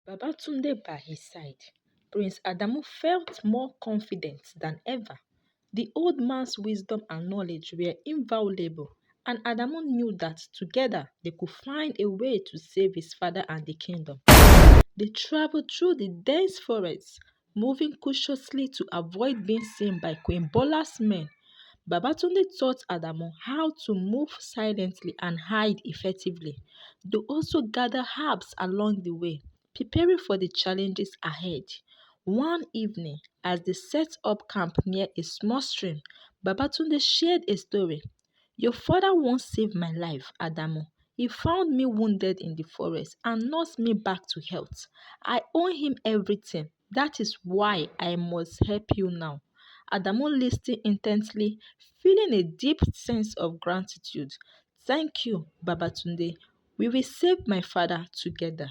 Babatunde by his side, Prince Adamu felt more confident than ever. The old man's wisdom and knowledge were invaluable, and Adamu knew that together they could find a way to save his father and the kingdom. They traveled through the dense forests, moving cautiously to avoid being seen by Queen Bola's men. Babatunde taught Adamu how to move silently and hide effectively. They also gathered herbs along the way, preparing for the challenges ahead. One evening, as they set up camp near a small stream, Babatunde shared a story. Your father once saved my life, Adamu. He found me wounded in the forest and nursed me back to health. I owe him everything. That is why I must help you now. Adamu listened intently, feeling a deep sense of gratitude. Thank you, Babatunde. We will save my father together.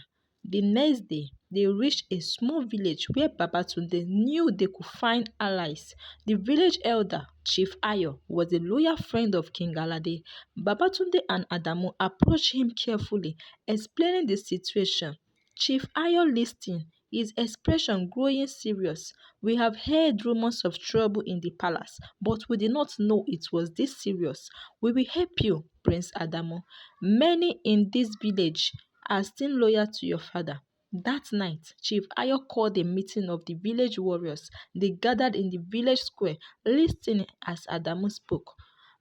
The next day, they reached a small village where Babatunde knew they could find allies. The village elder, Chief Ayo, was a loyal friend of King Alade. Babatunde and Adamu approached him carefully, explaining the situation. Chief Ayo listened, his expression growing serious. We have heard rumors of trouble in the palace, but we did not know it was this serious. We will help you, Prince Adamu. Many in this village are still loyal to your father. That night, Chief Ayo called a meeting of the village warriors. They gathered in the village square, listening as Adamu spoke.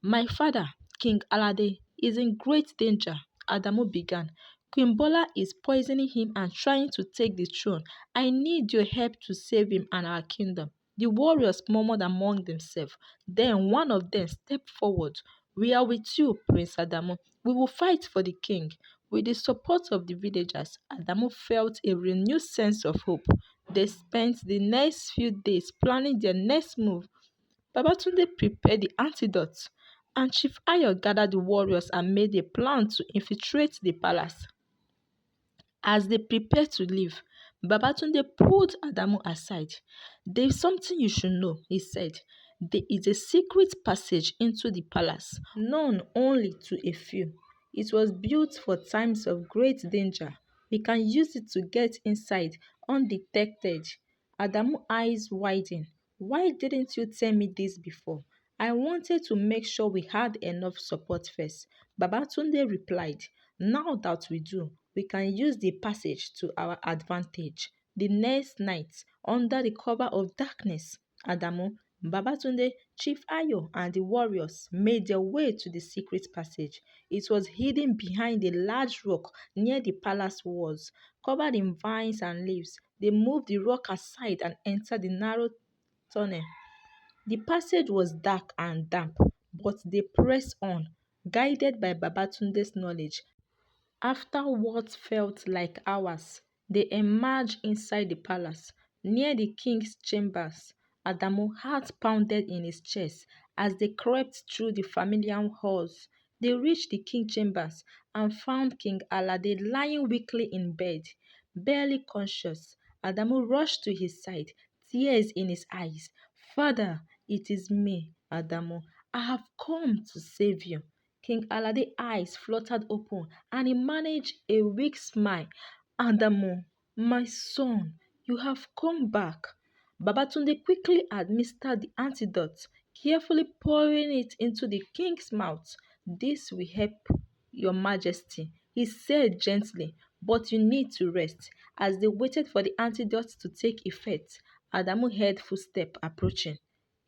My father, King Alade, is in great danger, Adamu began. Queen Bola is poisoning him and trying to take the throne. I need your help to save him and our kingdom. The warriors murmured among themselves. Then one of them stepped forward. We are with you, Prince Adamu. We will fight for the king. With the support of the villagers, Adamu felt a renewed sense of hope. They spent the next few days planning their next move. Babatunde prepared the antidote, and Chief Ayo gathered the warriors and made a plan to infiltrate the palace. As they prepared to leave, Babatunde pulled Adamu aside. There is something you should know, he said. There is a secret passage into the palace, known only to a few. It was built for times of great danger. We can use it to get inside undetected. Adamu's eyes widened. Why didn't you tell me this before? I wanted to make sure we had enough support first. Babatunde replied, now that we do, we can use the passage to our advantage. The next night, under the cover of darkness, Adamu, Babatunde, Chief Ayo, and the warriors made their way to the secret passage. It was hidden behind a large rock near the palace walls, covered in vines and leaves. They moved the rock aside and entered the narrow tunnel. The passage was dark and damp, but they pressed on, guided by Babatunde's knowledge. After what felt like hours, they emerged inside the palace. Near the king's chambers, Adamu's heart pounded in his chest as they crept through the familiar halls. They reached the king's chambers and found King Alade lying weakly in bed, barely conscious. Adamu rushed to his side, tears in his eyes. Father, it is me, Adamu. I have come to save you. King Alade's eyes fluttered open and he managed a weak smile. Adamu, my son, you have come back. Babatunde quickly administered the antidote, carefully pouring it into the king's mouth. This will help your majesty, he said gently, but you need to rest. As they waited for the antidote to take effect, Adamu heard footsteps approaching.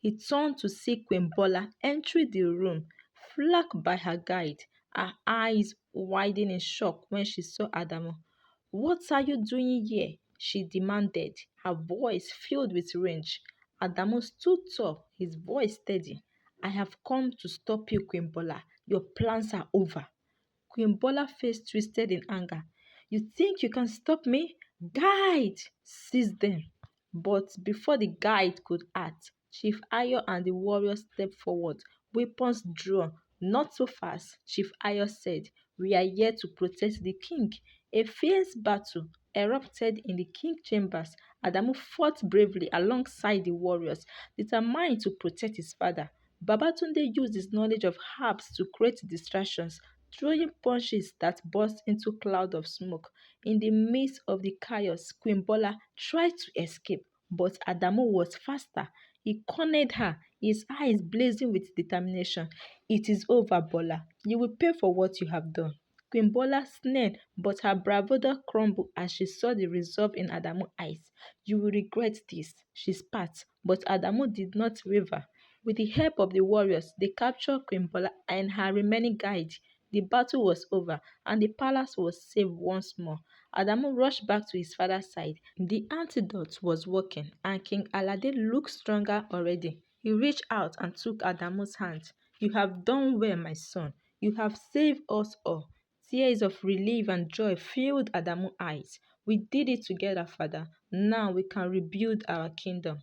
He turned to see Queen Bola entering the room, flanked by her guide, her eyes widening in shock when she saw Adamu. What are you doing here? She demanded, her voice filled with rage. Adamu stood tall, his voice steady. I have come to stop you, Queen Bola. Your plans are over. Queen Bola's face twisted in anger. You think you can stop me? Guide! Seize them. But before the guide could act, Chief Ayo and the warriors stepped forward, weapons drawn. Not so fast, Chief Ayo said. We are here to protect the king. A fierce battle erupted in the king's chambers. Adamu fought bravely alongside the warriors, determined to protect his father. Babatunde used his knowledge of herbs to create distractions. throwing punches that burst into cloud of smoke. In the midst of the chaos, Queen Bola tried to escape, but Adamu was faster. He cornered her, his eyes blazing with determination. It is over, Bola. You will pay for what you have done. Queen Bola sneered, but her bravado crumbled as she saw the resolve in Adamu's eyes. You will regret this, she spat, but Adamu did not waver. With the help of the warriors, they captured Queen Bola and her remaining guide. The battle was over, and the palace was saved once more. Adamu rushed back to his father's side. The antidote was working, and King Alade looked stronger already. He reached out and took Adamu's hand. You have done well, my son. You have saved us all. Tears of relief and joy filled Adamu's eyes. We did it together, father. Now we can rebuild our kingdom.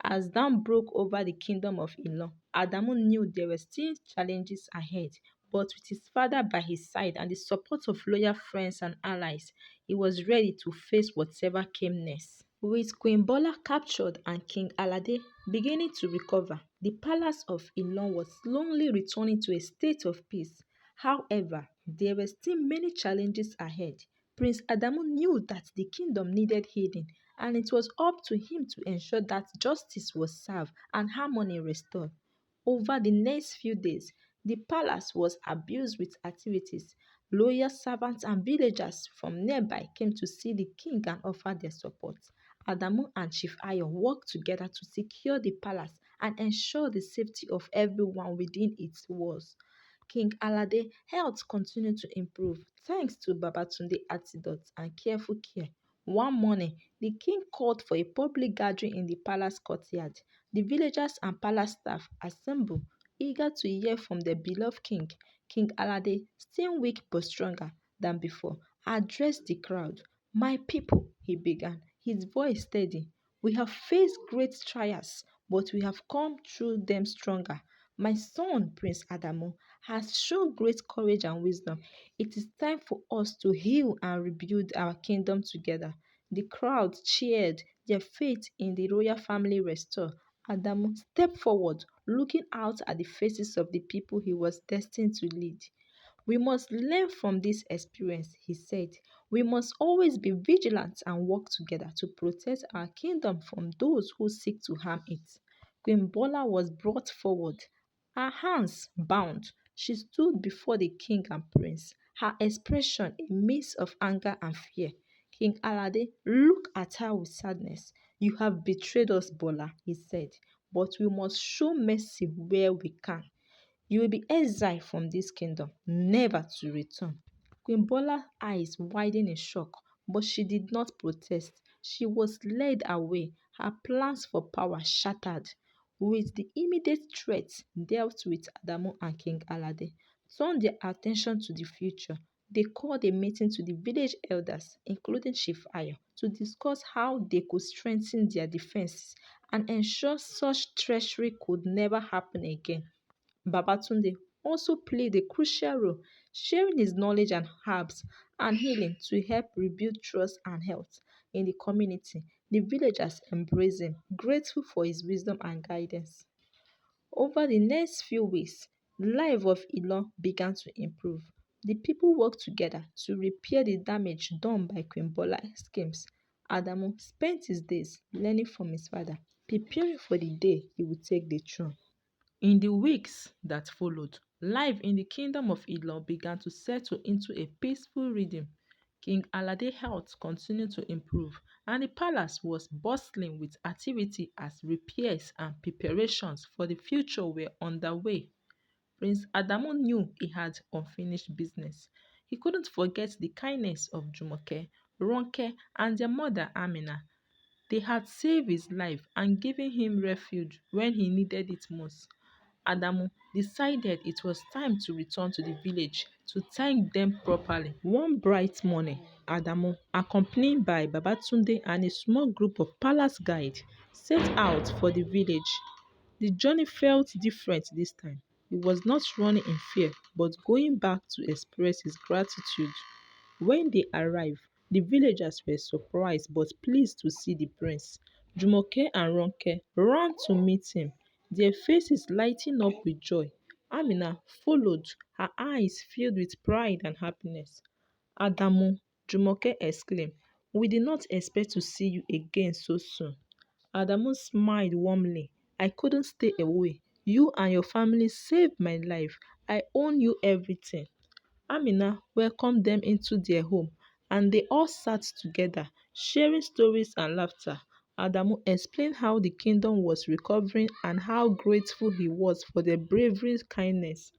As dawn broke over the kingdom of Elon, Adamu knew there were still challenges ahead, but with his father by his side and the support of loyal friends and allies, he was ready to face whatever came next. With Queen Bola captured and King Alade beginning to recover, the palace of Elon was slowly returning to a state of peace. However, there were still many challenges ahead. Prince Adamu knew that the kingdom needed healing, and it was up to him to ensure that justice was served and harmony restored. Over the next few days, the palace was abused with activities. Loyal servants and villagers from nearby came to see the king and offer their support. Adamu and Chief Ayo worked together to secure the palace and ensure the safety of everyone within its walls. King Alade's health continued to improve thanks to Babatunde antidotes and careful care. One morning, the king called for a public gathering in the palace courtyard. The villagers and palace staff assembled, eager to hear from their beloved king. King Alade, still weak but stronger than before, addressed the crowd. My people, he began, his voice steady. We have faced great trials, but we have come through them stronger. My son, Prince Adamu, has shown great courage and wisdom. It is time for us to heal and rebuild our kingdom together. The crowd cheered, their faith in the royal family restored. Adamu stepped forward, looking out at the faces of the people he was destined to lead. We must learn from this experience, he said. We must always be vigilant and work together to protect our kingdom from those who seek to harm it. Queen Bola was brought forward, her hands bound. She stood before the king and prince, her expression a mix of anger and fear. King Alade looked at her with sadness. You have betrayed us, Bola, he said, but we must show mercy where we can. You will be exiled from this kingdom, never to return. Queen Bola's eyes widened in shock, but she did not protest. She was led away, her plans for power shattered. With the immediate threat dealt with, Adamu and King Alade turned their attention to the future. They called a meeting to the village elders, including Chief Ayo, to discuss how they could strengthen their defenses and ensure such treachery could never happen again. Babatunde also played a crucial role, sharing his knowledge and herbs and healing to help rebuild trust and health in the community. The villagers embraced him, grateful for his wisdom and guidance. Over the next few weeks, the life of Elon began to improve. The people worked together to repair the damage done by Queen Bola's schemes. Adamu spent his days learning from his father, preparing for the day he would take the throne. In the weeks that followed, life in the kingdom of Elon began to settle into a peaceful rhythm. King Alade's health continued to improve, and the palace was bustling with activity as repairs and preparations for the future were underway. Prince Adamu knew he had unfinished business. He couldn't forget the kindness of Jumoke, Ronke, and their mother Amina. They had saved his life and given him refuge when he needed it most. Adamu decided it was time to return to the village to thank them properly. One bright morning, Adamu, accompanied by Babatunde and a small group of palace guides, set out for the village. The journey felt different this time. He was not running in fear, but going back to express his gratitude. When they arrived, the villagers were surprised but pleased to see the prince. Jumoke and Ronke ran to meet him, their faces lighting up with joy. Amina followed, her eyes filled with pride and happiness. Adamu, Jumoke exclaimed, "We did not expect to see you again so soon." Adamu smiled warmly. "I couldn't stay away. You and your family saved my life. I owe you everything." Amina welcomed them into their home, and they all sat together, sharing stories and laughter. Adamu explained how the kingdom was recovering and how grateful he was for their bravery and kindness.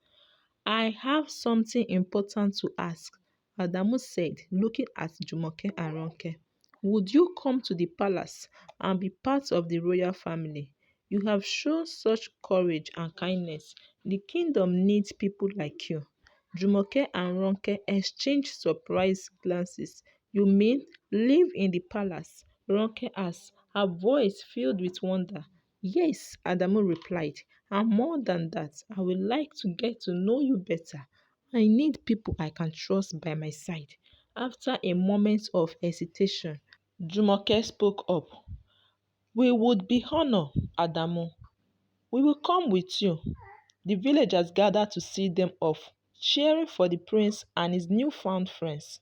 "I have something important to ask," Adamu said, looking at Jumoke and Ronke. "Would you come to the palace and be part of the royal family? You have shown such courage and kindness. The kingdom needs people like you." Jumoke and Ronke exchanged surprised glances. "You mean live in the palace?" Ronke asked, her voice filled with wonder. "Yes," Adamu replied, "and more than that, I would like to get to know you better. I need people I can trust by my side." After a moment of hesitation, Jumoke spoke up. "We would be honored, Adamu. We will come with you." The villagers gathered to see them off, cheering for the prince and his newfound friends.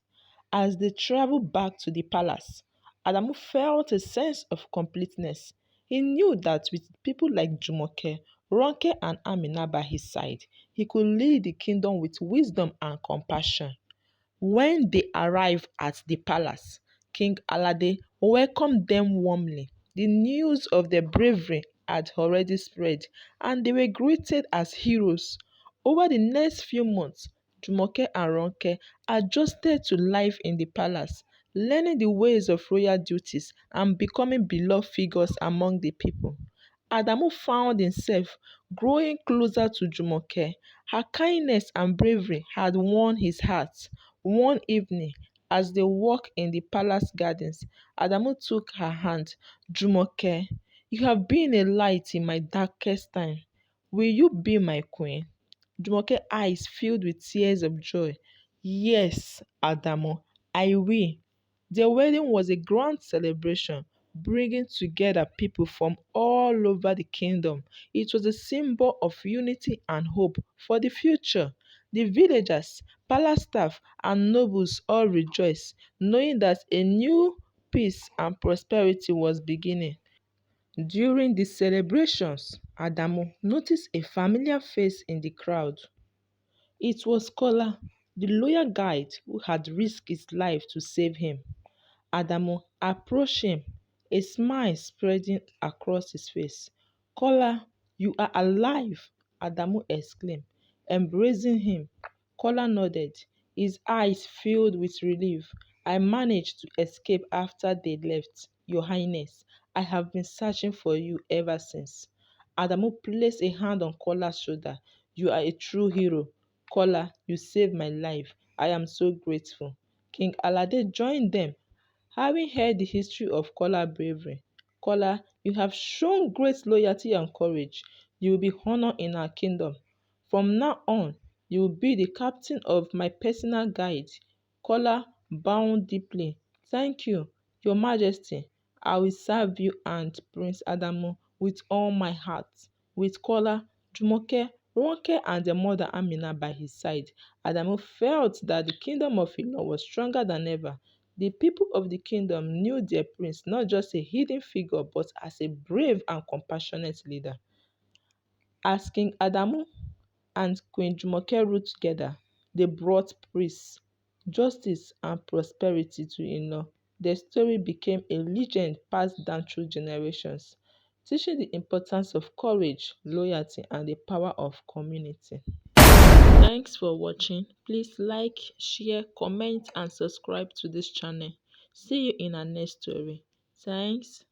As they traveled back to the palace, Adamu felt a sense of completeness. He knew that with people like Jumoke, Ronke, and Amina by his side, he could lead the kingdom with wisdom and compassion. When they arrived at the palace, King Alade welcomed them warmly. The news of their bravery had already spread, and they were greeted as heroes. Over the next few months, Jumoke and Ronke adjusted to life in the palace, learning the ways of royal duties and becoming beloved figures among the people. Adamu found himself growing closer to Jumoke. Her kindness and bravery had won his heart. One evening, as they walked in the palace gardens, Adamu took her hand. "Jumoke, you have been a light in my darkest time. Will you be my queen?" Jumoke's eyes filled with tears of joy. "Yes, Adamu, I will." Their wedding was a grand celebration, bringing together people from all over the kingdom. It was a symbol of unity and hope for the future. The villagers, palace staff, and nobles all rejoiced, knowing that a new peace and prosperity was beginning. During the celebrations, Adamu noticed a familiar face in the crowd. It was Kola, the loyal guide who had risked his life to save him. Adamu approached him, a smile spreading across his face. "Kola, you are alive!" Adamu exclaimed, embracing him. Kola nodded, his eyes filled with relief. "I managed to escape after they left, Your Highness. I have been searching for you ever since." Adamu placed a hand on Kola's shoulder. "You are a true hero. Kola, you saved my life. I am so grateful." King Alade joined them, having heard the history of Kola's bravery. "Kola, you have shown great loyalty and courage. You will be honored in our kingdom. From now on, you will be the captain of my personal guide." Kola bowed deeply. "Thank you, Your Majesty. I will serve you and Prince Adamu with all my heart." With Kola, Jumoke, Ronke, and their mother Amina by his side, Adamu felt that the kingdom of Ilorin was stronger than ever. The people of the kingdom knew their prince not just a hidden figure but as a brave and compassionate leader. As King Adamu and Queen Jumoke ruled together, they brought peace, justice, and prosperity to Ino. Their story became a legend passed down through generations, teaching the importance of courage, loyalty, and the power of community. Thanks for watching. Please like, share, comment, and subscribe to this channel. See you in our next story. Thanks.